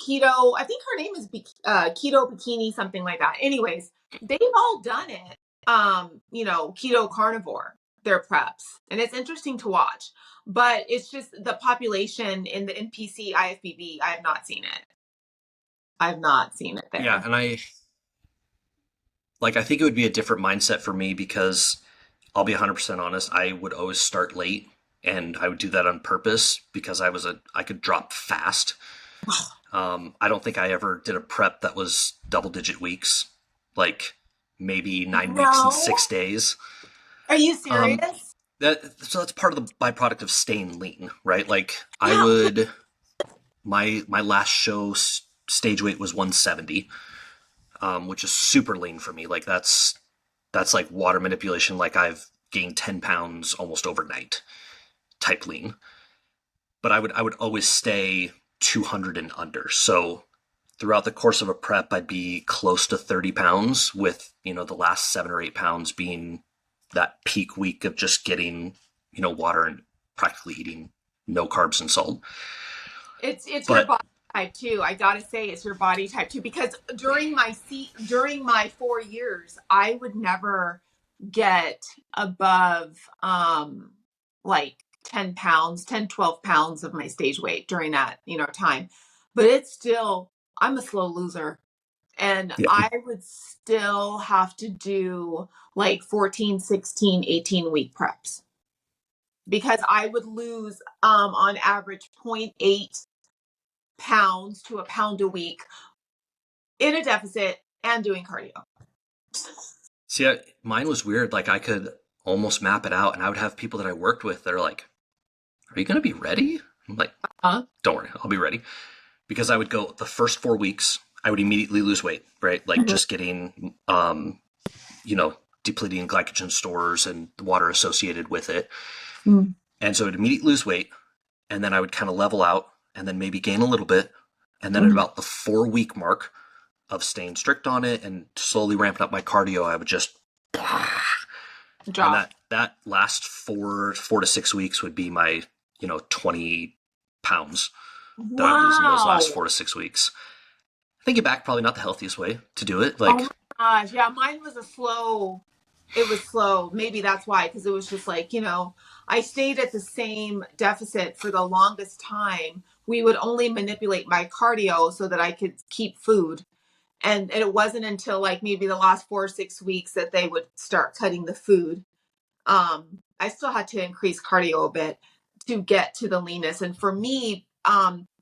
Keto, I think her name is Keto Bikini, something like that. Anyways, they've all done it. Keto carnivore, their preps. And it's interesting to watch. But it's just the population in the NPC IFBB, I have not seen it. I have not seen it
Yeah,
there.
and I think it would be a different mindset for me because I'll be 100% honest, I would always start late and I would do that on purpose because I could drop fast. I don't think I ever did a prep that was double digit weeks, like maybe 9 weeks and
No.
6 days.
Are you
Um,
serious?
so that's part of the byproduct of staying lean, right? Like I
Yeah.
would my last show stage weight was 170, which is super lean for me. Like that's like water manipulation. Like I've gained 10 pounds almost overnight, type lean. But I would always stay 200 and under. So throughout the course of a prep, I'd be close to 30 pounds, with the last 7 or 8 pounds being that peak week of just getting water and practically eating no carbs and salt.
It's your
But
body type too. I gotta say, it's your body type too. Because during my 4 years, I would never get above like 10 pounds, 10, 12 pounds of my stage weight during that, time. But it's still, I'm a slow loser. And
yeah,
I would still have to do like 14, 16, 18 week preps because I would lose on average point 0.8 pounds to a pound a week in a deficit and doing cardio.
see, mine was weird. Like I could almost map it out, and I would have people that I worked with that are like, "Are you going to be ready?" I'm like,
Huh?
"Don't worry, I'll be ready." Because I would go the first 4 weeks, I would immediately lose weight, right? Like
Mhm.
just getting, depleting glycogen stores and the water associated with it.
Mm.
And so I'd immediately lose weight, and then I would kind of level out, and then maybe gain a little bit. And then at
Mhm.
about the 4 week mark of staying strict on it and slowly ramping up my cardio, I would just, and
Drop.
that last 4 to 6 weeks would be my, 20 pounds that I would lose in those last
Wow.
4 to 6 weeks. Thinking back, probably not the healthiest way to do it.
Oh
Like,
my gosh. Yeah, mine was a slow. It was slow. Maybe that's why, because it was just like, I stayed at the same deficit for the longest time. We would only manipulate my cardio so that I could keep food. And it wasn't until like maybe the last 4 or 6 weeks that they would start cutting the food. I still had to increase cardio a bit to get to the leanness. And for me,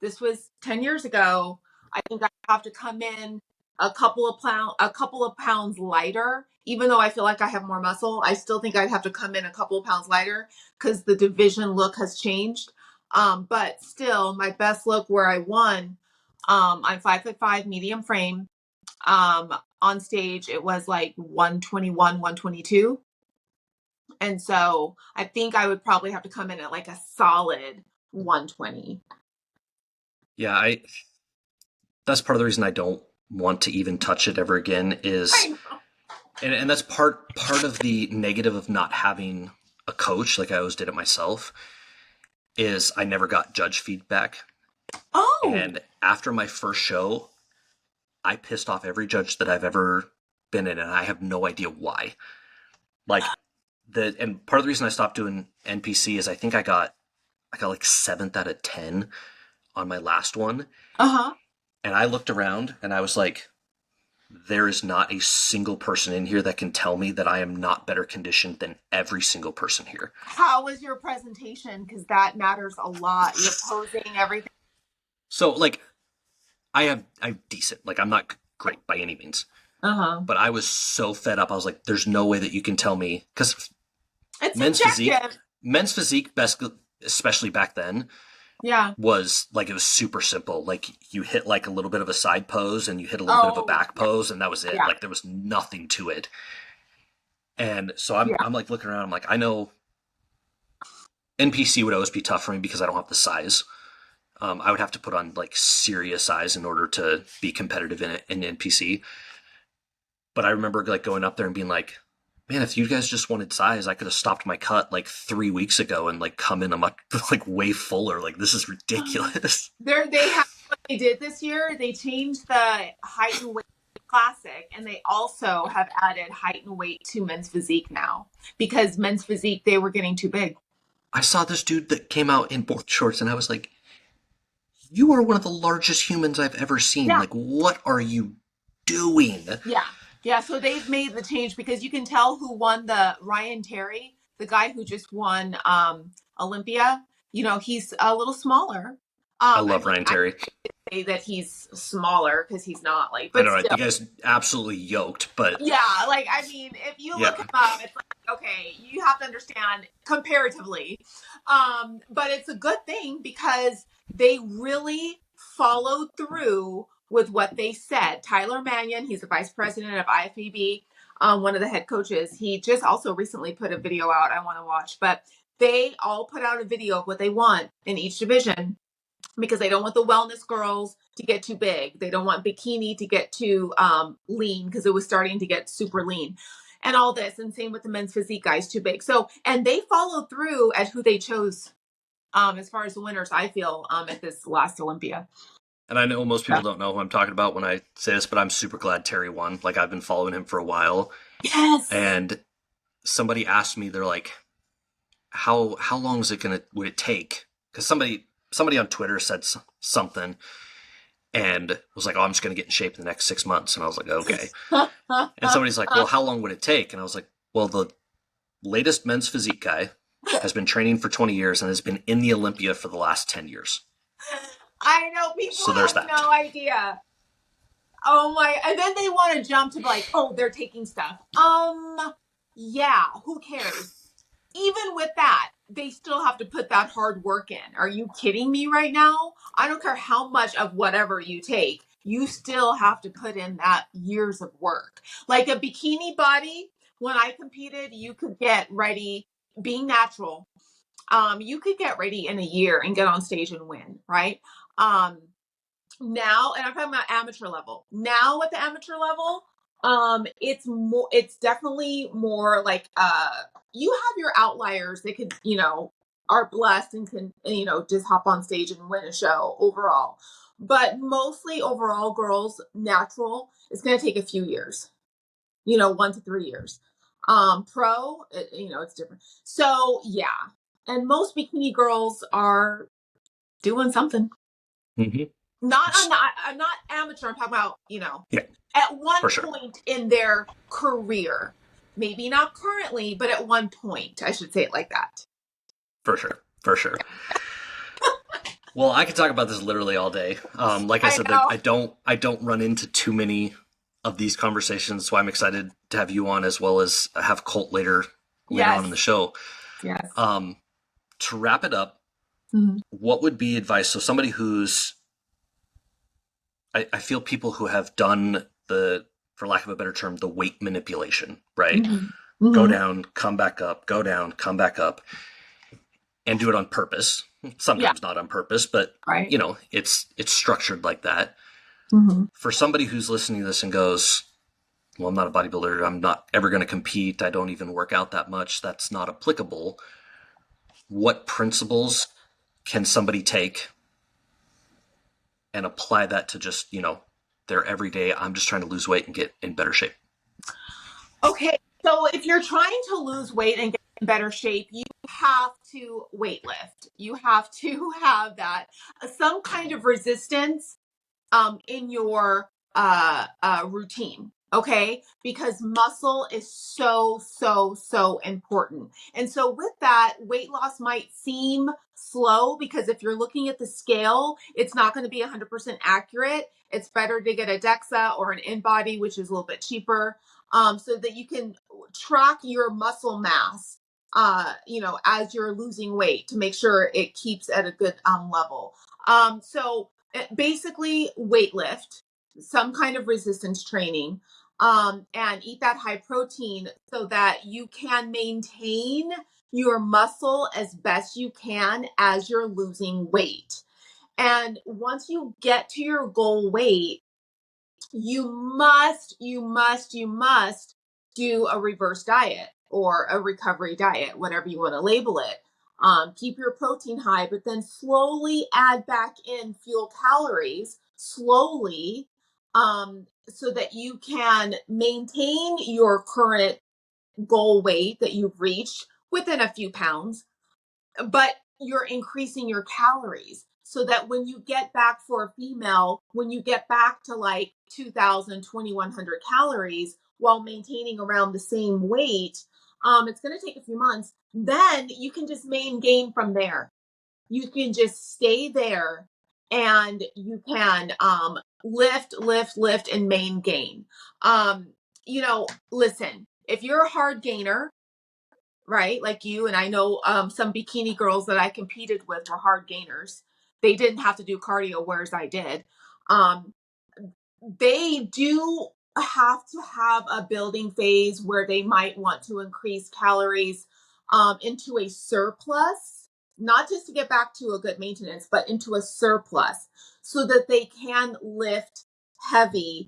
this was 10 years ago. I think I have to come in a couple of pounds lighter. Even though I feel like I have more muscle, I still think I'd have to come in a couple of pounds lighter because the division look has changed. But still, my best look where I won, I'm 5'5", medium frame. On stage, it was like 121, 122. And so I think I would probably have to come in at like a solid 120.
Yeah, that's part of the reason I don't want to even touch it ever again is, and that's part of the negative of not having a coach like I always did it myself, is I never got judge feedback.
Oh.
And after my first show, I pissed off every judge that I've ever been in, and I have no idea why. Like and part of the reason I stopped doing NPC is I think I got like 7th out of 10 on my last one.
Uh-huh.
And I looked around and I was like, there is not a single person in here that can tell me that I am not better conditioned than every single person here.
How was your presentation? Because that matters a lot. You're posing everything.
So like I'm decent. Like I'm not great by any means.
Uh-huh.
But I was so fed up. I was like, there's no way that you can tell me, because
men's
physique, best, especially back then, was like, it was super simple. Like you hit like a little bit of a side pose and you hit a little bit of a back pose, and that was it. Yeah. Like there was nothing to it. And so I'm like looking around. I'm like, I know NPC would always be tough for me because I don't have the size. I would have to put on like serious size in order to be competitive in NPC. But I remember like going up there and being like, man, if you guys just wanted size, I could have stopped my cut like 3 weeks ago and like come in, I'm like way fuller. Like this is ridiculous.
What they did this year, they changed the height and weight classic, and they also have added height and weight to men's physique now, because men's physique, they were getting too big.
I saw this dude that came out in board shorts and I was like, you are one of the largest humans I've ever seen. Yeah. Like, what are you doing?
Yeah. Yeah, so they've made the change, because you can tell who won the Ryan Terry, the guy who just won Olympia. He's a little smaller.
I love Ryan Terry.
I say that he's smaller because he's not like.
But I don't know. You guys absolutely yoked, but
yeah, like I mean, if you look him up, it's like, okay, you have to understand comparatively, but it's a good thing because they really followed through with what they said. Tyler Mannion, he's the vice president of IFBB, one of the head coaches. He just also recently put a video out I want to watch, but they all put out a video of what they want in each division, because they don't want the wellness girls to get too big. They don't want bikini to get too lean, because it was starting to get super lean and all this. And same with the men's physique guys, too big. So, and they followed through at who they chose as far as the winners, I feel, at this last Olympia.
And I know most people don't know who I'm talking about when I say this, but I'm super glad Terry won. Like, I've been following him for a while.
Yes.
And somebody asked me, they're like, how long would it take? Because somebody on Twitter said something and was like, oh, I'm just going to get in shape in the next 6 months. And I was like, okay. And somebody's like, well, how long would it take? And I was like, well, the latest men's physique guy has been training for 20 years and has been in the Olympia for the last 10 years.
I know, people have no idea. Oh my, and then they want to jump to like, oh, they're taking stuff. Yeah, who cares? Even with that, they still have to put that hard work in. Are you kidding me right now? I don't care how much of whatever you take, you still have to put in that years of work. Like a bikini body, when I competed, you could get ready, being natural. You could get ready in a year and get on stage and win, right? Now, and I'm talking about amateur level. Now at the amateur level, it's definitely more like, you have your outliers that could, are blessed and can, just hop on stage and win a show overall. But mostly overall, girls, natural, it's going to take a few years, 1 to 3 years. Pro, it's different. So yeah. And most bikini girls are doing something.
Mm-hmm.
I'm not amateur. I'm talking about,
Yeah,
at one
for sure.
point in their career, maybe not currently, but at one point, I should say it like that.
For sure. For sure. Well, I could talk about this literally all day. Like I
I
said,
know.
I don't run into too many of these conversations, so I'm excited to have you on as well as have Colt later on in the
Yes.
show.
Yes.
To wrap it up,
Mhm.
what would be advice? So somebody I feel people who have done for lack of a better term, the weight manipulation, right?
Mhm.
Go
Mhm.
down, come back up, go down, come back up, and do it on purpose.
Yeah.
Sometimes not on purpose, but
Right.
it's structured like that.
Mhm.
For somebody who's listening to this and goes, well, I'm not a bodybuilder, I'm not ever going to compete, I don't even work out that much, that's not applicable. What principles can somebody take and apply that to just, their everyday, I'm just trying to lose weight and get in better shape?
Okay. So if you're trying to lose weight and get in better shape, you have to weight lift. You have to have that some kind of resistance in your routine. Okay. Because muscle is so, so, so important. And so with that, weight loss might seem slow because if you're looking at the scale, it's not going to be 100% accurate. It's better to get a DEXA or an InBody, which is a little bit cheaper, so that you can track your muscle mass, as you're losing weight to make sure it keeps at a good level. So basically weight lift, some kind of resistance training, and eat that high protein so that you can maintain your muscle as best you can as you're losing weight. And once you get to your goal weight, you must do a reverse diet or a recovery diet, whatever you want to label it. Keep your protein high, but then slowly add back in fuel calories slowly, so that you can maintain your current goal weight that you've reached within a few pounds, but you're increasing your calories so that when you get back for a female, when you get back to like 2000, 2100 calories while maintaining around the same weight, it's going to take a few months. Then you can just gain from there. You can just stay there and you can lift, lift, lift, and main gain. Listen, if you're a hard gainer, right? Like you, and I know some bikini girls that I competed with were hard gainers. They didn't have to do cardio, whereas I did. Um, they do have to have a building phase where they might want to increase calories into a surplus, not just to get back to a good maintenance, but into a surplus so that they can lift heavy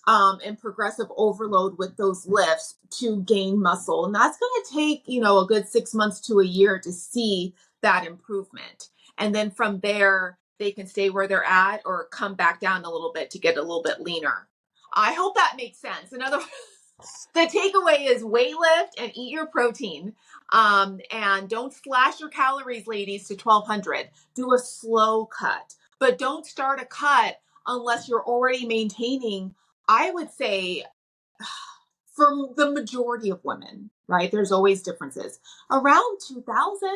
and progressive overload with those lifts to gain muscle. And that's going to take, a good 6 months to a year to see that improvement. And then from there, they can stay where they're at or come back down a little bit to get a little bit leaner. I hope that makes sense. In other words, the takeaway is weight lift and eat your protein. And don't slash your calories, ladies, to 1200. Do a slow cut, but don't start a cut unless you're already maintaining, I would say, for the majority of women, right? There's always differences around 2000.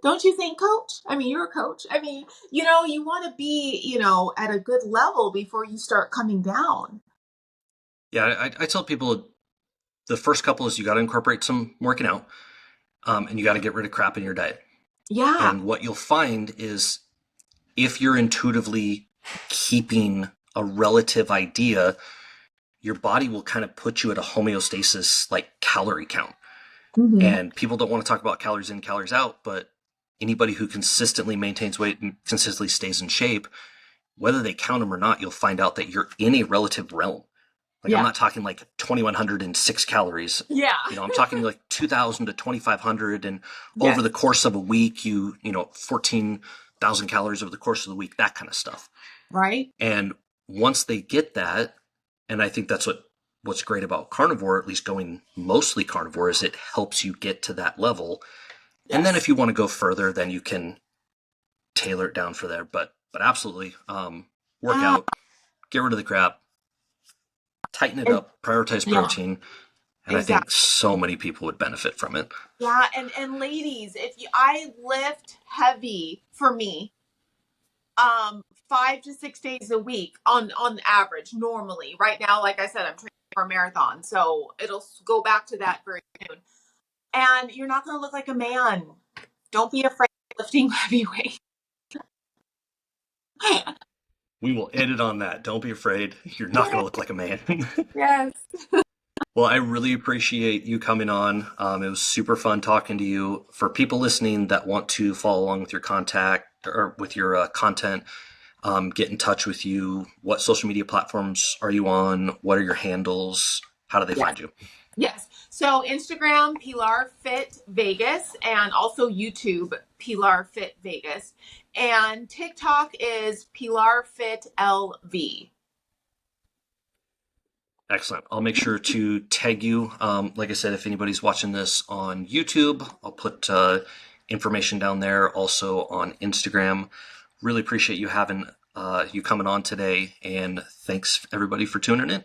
Don't you think, coach? I mean, you're a coach. I mean, you want to be, at a good level before you start coming down.
Yeah, I tell people the first couple is you got to incorporate some working out, and you got to get rid of crap in your diet.
Yeah.
And what you'll find is if you're intuitively keeping a relative idea, your body will kind of put you at a homeostasis like calorie count.
Mm-hmm.
And people don't want to talk about calories in, calories out, but anybody who consistently maintains weight and consistently stays in shape, whether they count them or not, you'll find out that you're in a relative realm. Like I'm
Yeah.
not talking like 2,106 calories.
Yeah.
I'm talking like 2,000 to 2,500, and over
Yes.
the course of a week, 14,000 calories over the course of the week, that kind of stuff.
Right.
And once they get that, and I think that's what what's great about carnivore, at least going mostly carnivore, is it helps you get to that level. Yes. And then if you want to go further, then you can tailor it down for there. But absolutely, work out, get rid of the crap, tighten it up, prioritize protein. And exactly. I think so many people would benefit from it.
Yeah, and ladies, I lift heavy for me, 5 to 6 days a week on average, normally. Right now, like I said, I'm training for a marathon, so it'll go back to that very soon. And you're not going to look like a man. Don't be afraid of lifting heavy weight.
We will edit on that. Don't be afraid. You're not going to look like a man.
Yes.
Well, I really appreciate you coming on. It was super fun talking to you. For people listening that want to follow along with your content, get in touch with you. What social media platforms are you on? What are your handles? How do they find you?
Yes. So Instagram, Pilar Fit Vegas, and also YouTube, Pilar Fit Vegas. And TikTok is Pilar Fit LV.
Excellent. I'll make sure to tag you. Like I said, if anybody's watching this on YouTube, I'll put information down there. Also on Instagram. Really appreciate you having you coming on today, and thanks everybody for tuning in.